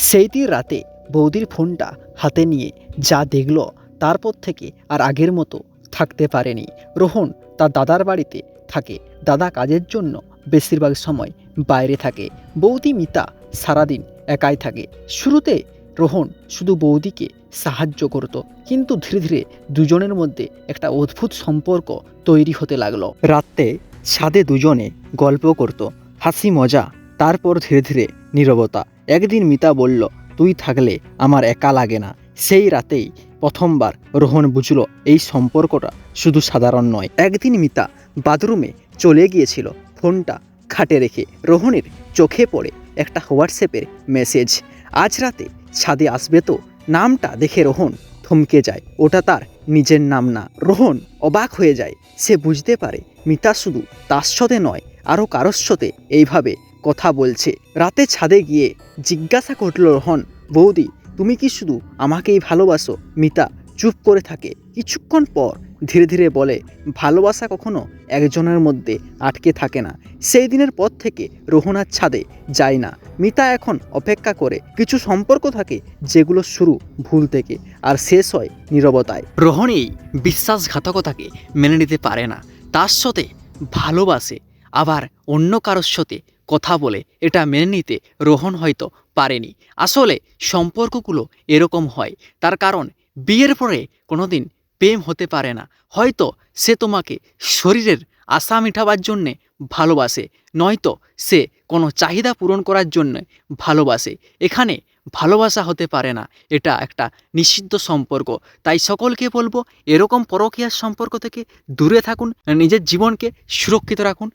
সেই দিন রাতে বৌদির ফোনটা হাতে নিয়ে যা দেখল তারপর থেকে আর আগের মতো থাকতে পারেনি। রোহন তার দাদার বাড়িতে থাকে। দাদা কাজের জন্য বেশিরভাগ সময় বাইরে থাকে। বৌদি মিতা সারাদিন একাই থাকে। শুরুতে রোহন শুধু বৌদিকে সাহায্য করত, কিন্তু ধীরে ধীরে দুজনের মধ্যে একটা অদ্ভুত সম্পর্ক তৈরি হতে লাগলো। রাতে ছাদে দুজনে গল্প করত, হাসি মজা, তারপর ধীরে ধীরে নীরবতা। একদিন মিতা বলল, তুই থাকলে আমার একা লাগে না। সেই রাতেই প্রথমবার রোহন বুঝল এই সম্পর্কটা শুধু সাধারণ নয়। একদিন মিতা বাথরুমে চলে গিয়েছিল, ফোনটা খাটে রেখে রোহনের চোখে পড়ে একটা হোয়াটসঅ্যাপের মেসেজ। আজ রাতে ছাদে আসবে তো? নামটা দেখে রোহন থমকে যায়। ওটা তার নিজের নাম না। রোহন অবাক হয়ে যায়। সে বুঝতে পারে মিতা শুধু তার সাথে নয়, আরও কারোর সাথে এইভাবে কথা বলছে। রাতে ছাদে গিয়ে জিজ্ঞাসা করল রোহন, বৌদি তুমি কি শুধু আমাকেই ভালোবাসো? মিতা চুপ করে থাকে। কিছুক্ষণ পর ধীরে ধীরে বলে, ভালোবাসা কখনো একজনের মধ্যে আটকে থাকে না। সেই দিনের পর থেকে রোহন আর ছাদে যায় না। মিতা এখন অপেক্ষা করে। কিছু সম্পর্ক থাকে যেগুলো শুরু ভুল থেকে আর শেষ হয় নীরবতায়। রোহন এই বিশ্বাসঘাতকতাকে মেনে নিতে পারে না। তার সাথে ভালোবাসে, আবার অন্য কারোর সাথে কথা বলে। এটা মেনে নিতে রোহন হয়তো পারেনি। আসলে সম্পর্কগুলো এরকম হয়। তার কারণ বিয়ের পরে কোনোদিন প্রেম হতে পারে না। হয়তো সে তোমাকে শরীরের আশা মেটাবার জন্যে ভালোবাসে, নয়তো সে কোনো চাহিদা পূরণ করার জন্য ভালোবাসে। এখানে ভালোবাসা হতে পারে না। এটা একটা নিষিদ্ধ সম্পর্ক। তাই সকলকে বলবো, এরকম পরকীয়ার সম্পর্ক থেকে দূরে থাকুন, নিজের জীবনকে সুরক্ষিত রাখুন।